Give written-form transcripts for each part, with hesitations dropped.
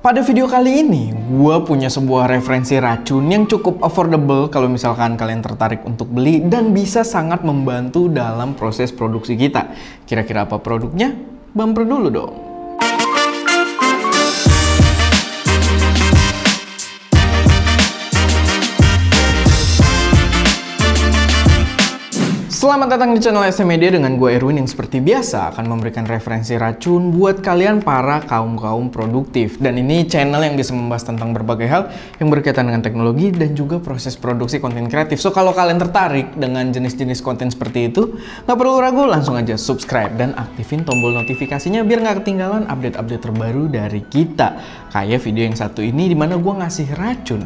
Pada video kali ini, gue punya sebuah referensi racun yang cukup affordable kalau misalkan kalian tertarik untuk beli dan bisa sangat membantu dalam proses produksi kita. Kira-kira apa produknya? Bumper dulu dong. Selamat datang di channel SM Media dengan gue Erwin yang seperti biasa akan memberikan referensi racun buat kalian para kaum-kaum produktif. Dan ini channel yang bisa membahas tentang berbagai hal yang berkaitan dengan teknologi dan juga proses produksi konten kreatif. So kalau kalian tertarik dengan jenis-jenis konten seperti itu, nggak perlu ragu, langsung aja subscribe dan aktifin tombol notifikasinya biar nggak ketinggalan update-update terbaru dari kita. Kayak video yang satu ini dimana gue ngasih racun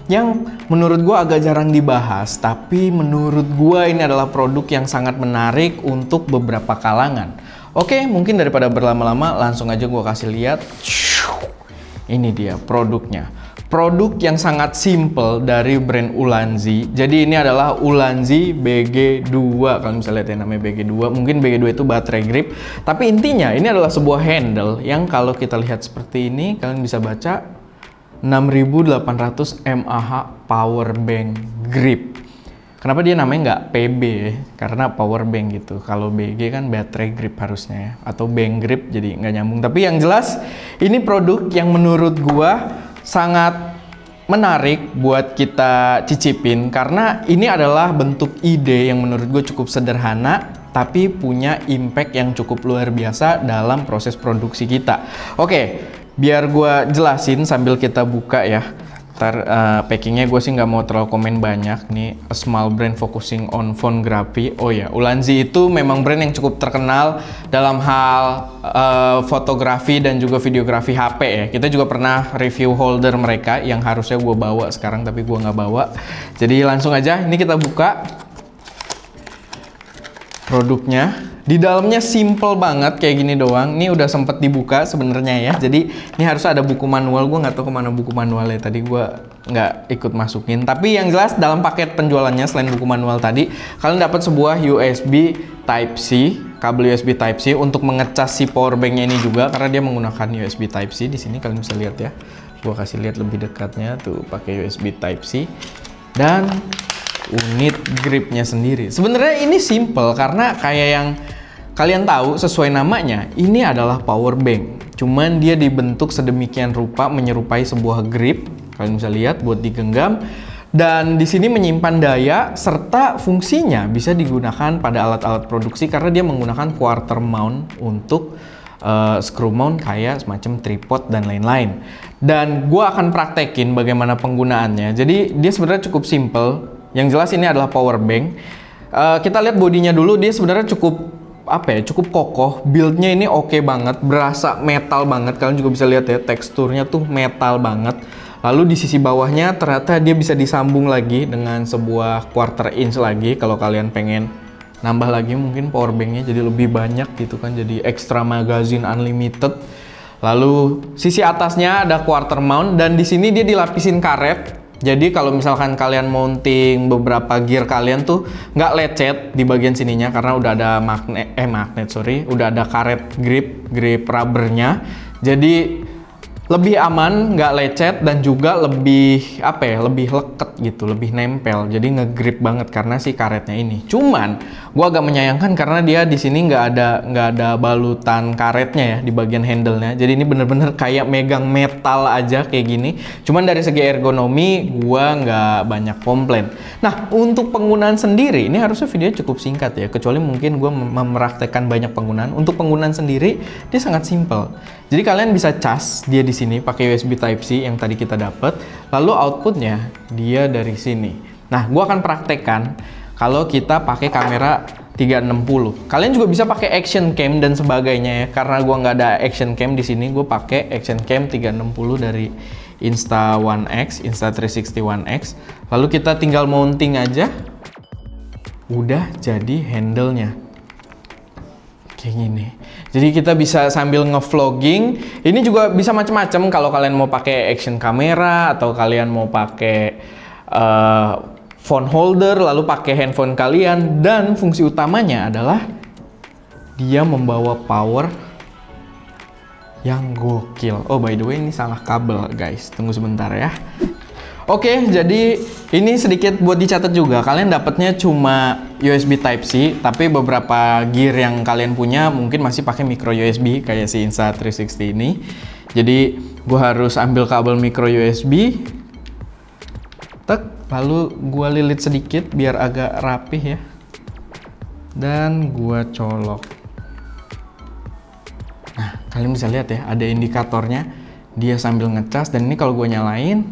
yang menurut gue agak jarang dibahas, tapi menurut gue ini adalah produk yang sangat menarik untuk beberapa kalangan. Oke, mungkin daripada berlama-lama, langsung aja gue kasih lihat. Ini dia produknya. Produk yang sangat simple dari brand Ulanzi. Jadi ini adalah Ulanzi BG2. Kalau misalnya lihat ya, namanya BG2. Mungkin BG2 itu baterai grip. Tapi intinya ini adalah sebuah handle yang kalau kita lihat seperti ini, kalian bisa baca 6800 mAh power bank grip. Kenapa dia namanya nggak PB ya? Karena power bank gitu. Kalau BG kan baterai grip harusnya ya, atau bank grip, jadi nggak nyambung. Tapi yang jelas ini produk yang menurut gua sangat menarik buat kita cicipin karena ini adalah bentuk ide yang menurut gue cukup sederhana tapi punya impact yang cukup luar biasa dalam proses produksi kita. Oke, biar gue jelasin sambil kita buka ya. Ntar packingnya gue sih nggak mau terlalu komen banyak. Nih, a small brand focusing on phonography. Oh ya, Ulanzi itu memang brand yang cukup terkenal dalam hal fotografi dan juga videografi HP ya. Kita juga pernah review holder mereka yang harusnya gue bawa sekarang tapi gue nggak bawa. Jadi langsung aja, ini kita buka produknya. Di dalamnya simple banget kayak gini doang. Ini udah sempet dibuka sebenarnya ya. Jadi ini harus ada buku manual. Gue nggak tahu kemana buku manualnya. Tadi gue nggak ikut masukin. Tapi yang jelas dalam paket penjualannya selain buku manual tadi, kalian dapat sebuah USB Type-C, kabel USB Type-C untuk mengecas si power banknya ini juga karena dia menggunakan USB Type-C. Di sini kalian bisa lihat ya. Gue kasih lihat lebih dekatnya tuh pakai USB Type-C dan unit gripnya sendiri. Sebenarnya ini simple karena kayak yang kalian tahu sesuai namanya, ini adalah power bank. Cuman dia dibentuk sedemikian rupa menyerupai sebuah grip. Kalian bisa lihat buat digenggam. Dan di sini menyimpan daya serta fungsinya bisa digunakan pada alat-alat produksi karena dia menggunakan quarter mount untuk screw mount kayak semacam tripod dan lain-lain. Dan gue akan praktekin bagaimana penggunaannya. Jadi dia sebenarnya cukup simple. Yang jelas ini adalah power bank. Kita lihat bodinya dulu, dia sebenarnya cukup cukup kokoh. Buildnya ini oke banget, berasa metal banget. Kalian juga bisa lihat ya, teksturnya tuh metal banget. Lalu di sisi bawahnya ternyata dia bisa disambung lagi dengan sebuah quarter inch lagi. Kalau kalian pengen nambah lagi mungkin power banknya jadi lebih banyak gitu kan, jadi extra magazine unlimited. Lalu sisi atasnya ada quarter mount dan di sini dia dilapisin karet. Jadi kalau misalkan kalian mounting beberapa gear kalian tuh nggak lecet di bagian sininya karena udah ada udah ada karet grip rubbernya. Jadi lebih aman, nggak lecet dan juga lebih lebih leket gitu, lebih nempel. Jadi ngegrip banget karena si karetnya ini. Cuman gua agak menyayangkan karena dia di sini nggak ada balutan karetnya ya di bagian handle-nya. Jadi ini bener-bener kayak megang metal aja kayak gini. Cuman dari segi ergonomi gua nggak banyak komplain. Nah, untuk penggunaan sendiri ini harusnya video cukup singkat ya, kecuali mungkin gua mempraktekkan banyak penggunaan. Untuk penggunaan sendiri dia sangat simple. Jadi kalian bisa cas dia di sini pakai USB Type-C yang tadi kita dapat, lalu outputnya dia dari sini. Nah, gua akan praktekkan kalau kita pakai kamera 360. Kalian juga bisa pakai action cam dan sebagainya ya. Karena gua nggak ada action cam di sini, gue pakai action cam 360 dari Insta360 One X. Lalu kita tinggal mounting aja. Udah jadi handle-nya. Kayak gini. Jadi kita bisa sambil ngevlogging. Ini juga bisa macam-macam kalau kalian mau pakai action kamera atau kalian mau pakai phone holder lalu pakai handphone kalian, dan fungsi utamanya adalah dia membawa power yang gokil. Oh by the way ini salah kabel guys, tunggu sebentar ya. Oke, jadi ini sedikit buat dicatat juga. Kalian dapatnya cuma USB Type-C, tapi beberapa gear yang kalian punya mungkin masih pakai micro USB kayak si Insta360 ini. Jadi gua harus ambil kabel micro USB, lalu gua lilit sedikit biar agak rapih ya, dan gua colok. Nah, kalian bisa lihat ya, ada indikatornya, dia sambil ngecas, dan ini kalau gue nyalain,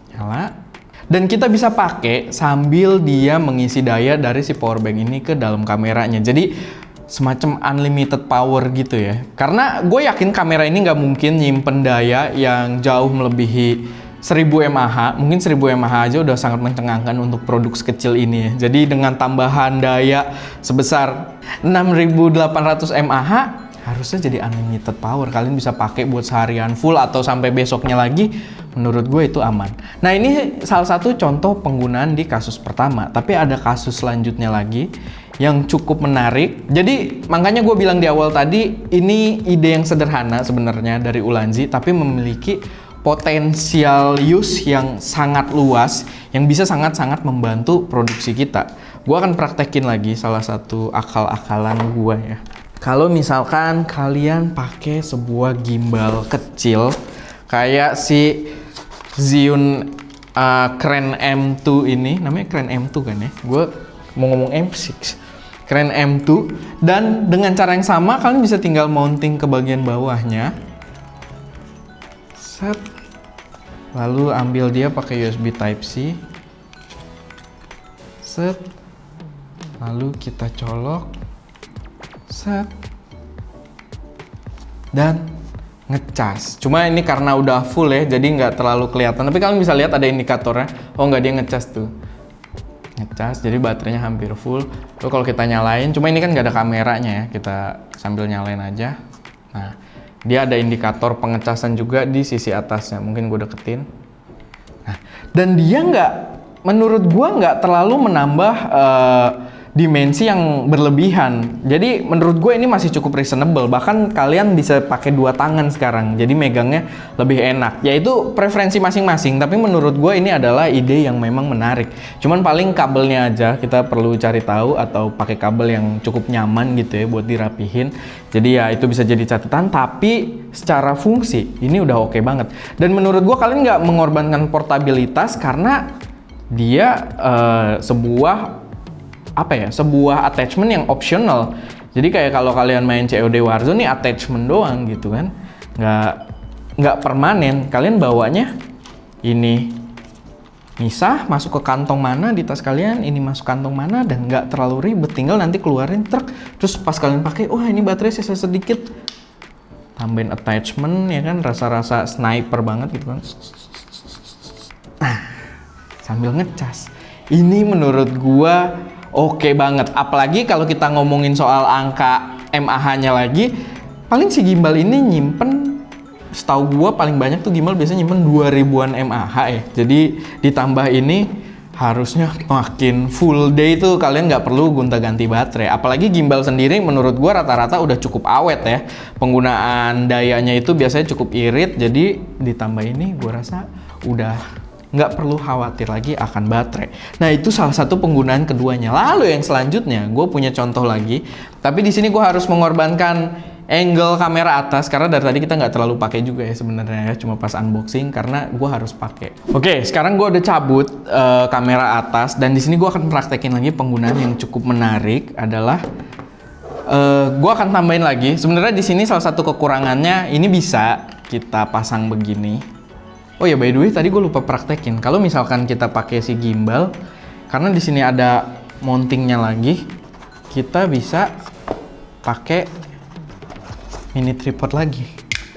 nyala. Dan kita bisa pakai sambil dia mengisi daya dari si powerbank ini ke dalam kameranya. Jadi semacam unlimited power gitu ya. Karena gue yakin kamera ini nggak mungkin nyimpen daya yang jauh melebihi 1000 mAh, mungkin 1000 mAh aja udah sangat mencengangkan untuk produk sekecil ini ya. Jadi dengan tambahan daya sebesar 6800 mAh, harusnya jadi unlimited power. Kalian bisa pakai buat seharian full atau sampai besoknya lagi. Menurut gue itu aman. Nah ini salah satu contoh penggunaan di kasus pertama. Tapi ada kasus selanjutnya lagi yang cukup menarik. Jadi makanya gue bilang di awal tadi, ini ide yang sederhana sebenarnya dari Ulanzi, tapi memiliki potensial use yang sangat luas, yang bisa sangat-sangat membantu produksi kita. Gue akan praktekin lagi salah satu akal-akalan gue ya. Kalau misalkan kalian pakai sebuah gimbal kecil kayak si Zhiyun Crane M2 ini, namanya Crane M2 kan ya? Gue mau ngomong M6. Crane M2, dan dengan cara yang sama kalian bisa tinggal mounting ke bagian bawahnya. Set. Lalu ambil dia pakai USB Type-C. Set. Lalu kita colok. Set. Dan ngecas. Cuma ini karena udah full ya, jadi nggak terlalu kelihatan. Tapi kalian bisa lihat ada indikatornya. Oh nggak, dia ngecas tuh. Ngecas, jadi baterainya hampir full. Lalu kalau kita nyalain, cuma ini kan nggak ada kameranya ya. Kita sambil nyalain aja. Nah, dia ada indikator pengecasan juga di sisi atasnya. Mungkin gue deketin. Nah, dan dia menurut gue nggak terlalu menambah dimensi yang berlebihan. Jadi menurut gue ini masih cukup reasonable. Bahkan kalian bisa pakai 2 tangan sekarang. Jadi megangnya lebih enak. Yaitu preferensi masing-masing. Tapi menurut gue ini adalah ide yang memang menarik. Cuman paling kabelnya aja kita perlu cari tahu, atau pakai kabel yang cukup nyaman gitu ya buat dirapihin. Jadi ya itu bisa jadi catatan. Tapi secara fungsi ini udah oke banget. Dan menurut gue kalian nggak mengorbankan portabilitas karena dia sebuah attachment yang optional. Jadi kayak kalau kalian main COD Warzone nih, attachment doang gitu kan, nggak permanen. Kalian bawanya ini misah, masuk ke kantong mana di tas kalian, ini masuk kantong mana, dan nggak terlalu ribet. Tinggal nanti keluarin truk, terus pas kalian pakai, wah ini baterai sisa sedikit, tambahin attachment ya kan, rasa-rasa sniper banget gitu kan. Nah, sambil ngecas. Ini menurut gua oke banget, apalagi kalau kita ngomongin soal angka mAh-nya lagi, paling si gimbal ini nyimpen, setahu gua paling banyak tuh gimbal biasanya nyimpen 2000-an mAh ya. Jadi ditambah ini harusnya makin full day tuh kalian nggak perlu gonta-ganti baterai. Apalagi gimbal sendiri menurut gua rata-rata udah cukup awet ya. Penggunaan dayanya itu biasanya cukup irit, jadi ditambah ini gua rasa udah nggak perlu khawatir lagi akan baterai. Nah itu salah satu penggunaan keduanya. Lalu yang selanjutnya, gue punya contoh lagi. Tapi di sini gue harus mengorbankan angle kamera atas karena dari tadi kita nggak terlalu pakai juga ya sebenarnya ya, cuma pas unboxing karena gue harus pakai. Oke, sekarang gue udah cabut kamera atas, dan di sini gue akan praktekin lagi penggunaan yang cukup menarik adalah gue akan tambahin lagi. Sebenarnya di sini salah satu kekurangannya ini bisa kita pasang begini. Oh ya, by the way tadi gue lupa praktekin. Kalau misalkan kita pakai si gimbal, karena di sini ada mountingnya lagi, kita bisa pakai mini tripod lagi.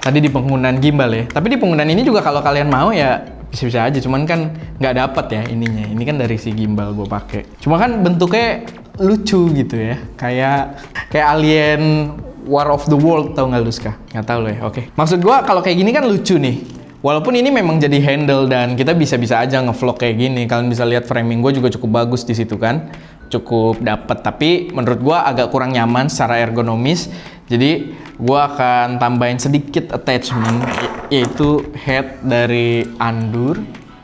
Tadi di penggunaan gimbal ya. Tapi di penggunaan ini juga kalau kalian mau ya bisa-bisa aja. Cuman kan nggak dapet ya ininya. Ini kan dari si gimbal gue pakai. Cuma kan bentuknya lucu gitu ya. Kayak alien War of the World, tau nggak lu Ska? Nggak tahu lo ya. Oke. Maksud gue kalau kayak gini kan lucu nih. Walaupun ini memang jadi handle dan kita bisa-bisa aja ngevlog kayak gini. Kalian bisa lihat framing gue juga cukup bagus di situ kan. Cukup dapet, tapi menurut gue agak kurang nyaman secara ergonomis. Jadi gue akan tambahin sedikit attachment, yaitu head dari Andur.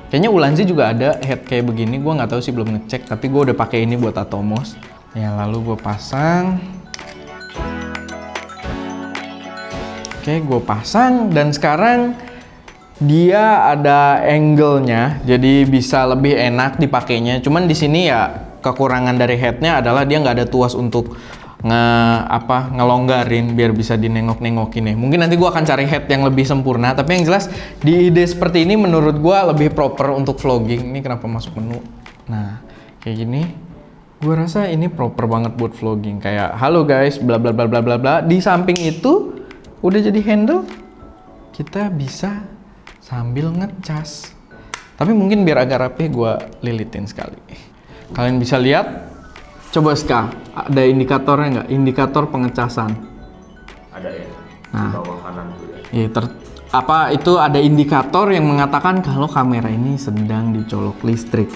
Kayaknya Ulanzi juga ada head kayak begini, gue nggak tahu sih, belum ngecek. Tapi gue udah pakai ini buat Atomos. Ya lalu gue pasang. Oke, gue pasang dan sekarang dia ada angle-nya, jadi bisa lebih enak dipakainya. Cuman di sini ya kekurangan dari headnya adalah dia nggak ada tuas untuk ngelonggarin biar bisa dinengok-nengokin ya. Mungkin nanti gue akan cari head yang lebih sempurna, tapi yang jelas di ide seperti ini menurut gue lebih proper untuk vlogging. Ini kenapa masuk menu? Nah, kayak gini. Gue rasa ini proper banget buat vlogging. Kayak, halo guys, bla bla bla bla bla bla. Di samping itu udah jadi handle, kita bisa sambil ngecas. Tapi mungkin biar agak rapi gue lilitin sekali. Kalian bisa lihat. Coba Ska, ada indikatornya nggak? Indikator pengecasan. Ada ya. Nah, di bawah kanan tuh ya. Iya, itu ada indikator yang mengatakan kalau kamera ini sedang dicolok listrik.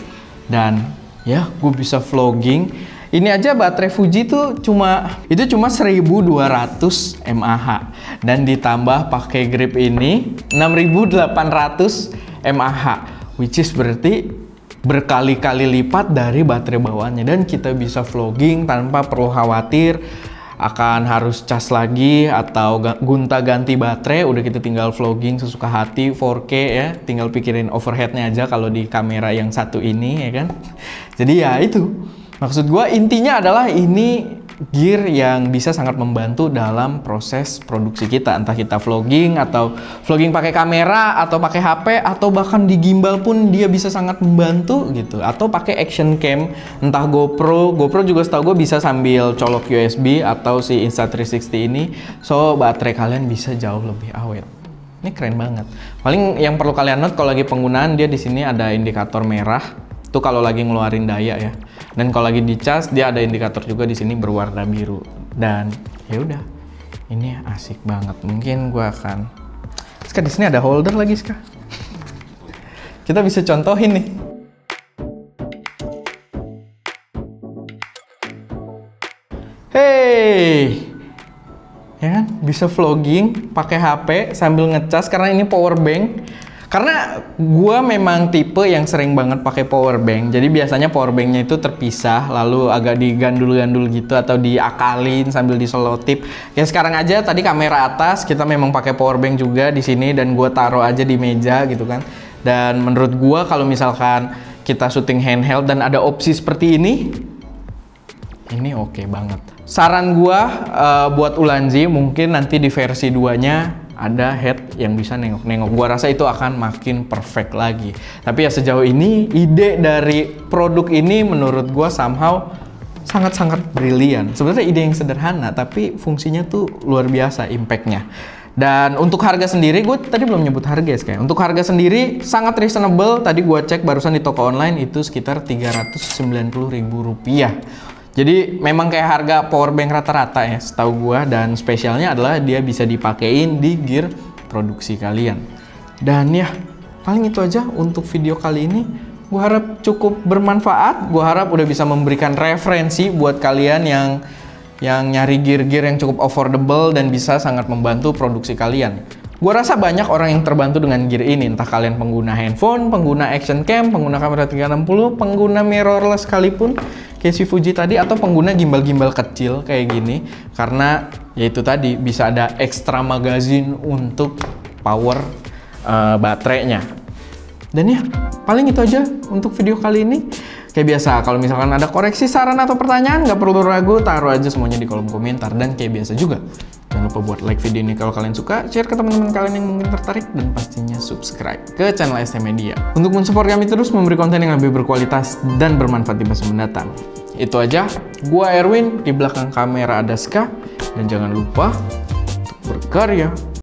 Dan ya, gue bisa vlogging. Ini aja baterai Fuji tuh cuma 1200 mAh dan ditambah pakai grip ini 6800 mAh, which is berarti berkali-kali lipat dari baterai bawaannya, dan kita bisa vlogging tanpa perlu khawatir akan harus cas lagi atau gonta-ganti baterai. Udah kita tinggal vlogging sesuka hati 4K ya, tinggal pikirin overheadnya aja kalau di kamera yang satu ini ya kan. Jadi ya itu maksud gue, intinya adalah ini gear yang bisa sangat membantu dalam proses produksi kita, entah kita vlogging atau vlogging pakai kamera atau pakai HP atau bahkan di gimbal pun dia bisa sangat membantu gitu, atau pakai action cam, entah GoPro juga setahu gue bisa sambil colok USB atau si Insta360 ini, so baterai kalian bisa jauh lebih awet. Ini keren banget. Paling yang perlu kalian note kalau lagi penggunaan, dia di sini ada indikator merah. Itu kalau lagi ngeluarin daya ya. Dan kalau lagi dicas dia ada indikator juga di sini berwarna biru. Dan ya udah, ini asik banget. Mungkin gua akan. Ska, di sini ada holder lagi Ska. Kita bisa contohin nih. Hey, ya kan? Bisa vlogging pakai HP sambil ngecas karena ini power bank. Karena gue memang tipe yang sering banget pakai power bank. Jadi biasanya power banknya itu terpisah, lalu agak digandul-gandul gitu atau diakalin sambil diselotip. Ya sekarang aja tadi kamera atas kita memang pakai power bank juga di sini dan gue taruh aja di meja gitu kan. Dan menurut gue kalau misalkan kita syuting handheld dan ada opsi seperti ini oke banget. Saran gue buat Ulanzi mungkin nanti di versi 2-nya ada head yang bisa nengok-nengok. Gua rasa itu akan makin perfect lagi. Tapi ya sejauh ini ide dari produk ini menurut gua somehow sangat-sangat brilian. Sebenarnya ide yang sederhana tapi fungsinya tuh luar biasa impact-nya. Dan untuk harga sendiri, gue tadi belum nyebut harga ya kayak. Untuk harga sendiri sangat reasonable. Tadi gua cek barusan di toko online itu sekitar Rp390.000. Jadi memang kayak harga power bank rata-rata ya setahu gua, dan spesialnya adalah dia bisa dipakein di gear produksi kalian. Dan ya paling itu aja untuk video kali ini. Gua harap cukup bermanfaat. Gua harap udah bisa memberikan referensi buat kalian yang nyari gear-gear yang cukup affordable dan bisa sangat membantu produksi kalian. Gua rasa banyak orang yang terbantu dengan gear ini, entah kalian pengguna handphone, pengguna action cam, pengguna kamera 360, pengguna mirrorless sekalipun kayak si Fuji tadi, atau pengguna gimbal-gimbal kecil kayak gini, karena yaitu tadi bisa ada extra magazine untuk power baterainya. Dan ya paling itu aja untuk video kali ini. Kayak biasa, kalau misalkan ada koreksi, saran atau pertanyaan, nggak perlu ragu, taruh aja semuanya di kolom komentar. Dan kayak biasa juga, jangan lupa buat like video ini kalau kalian suka, share ke teman-teman kalian yang mungkin tertarik, dan pastinya subscribe ke channel ST Media untuk mensupport kami terus memberi konten yang lebih berkualitas dan bermanfaat di masa mendatang. Itu aja, gua Erwin, di belakang kamera ada Ska, dan jangan lupa untuk berkarya.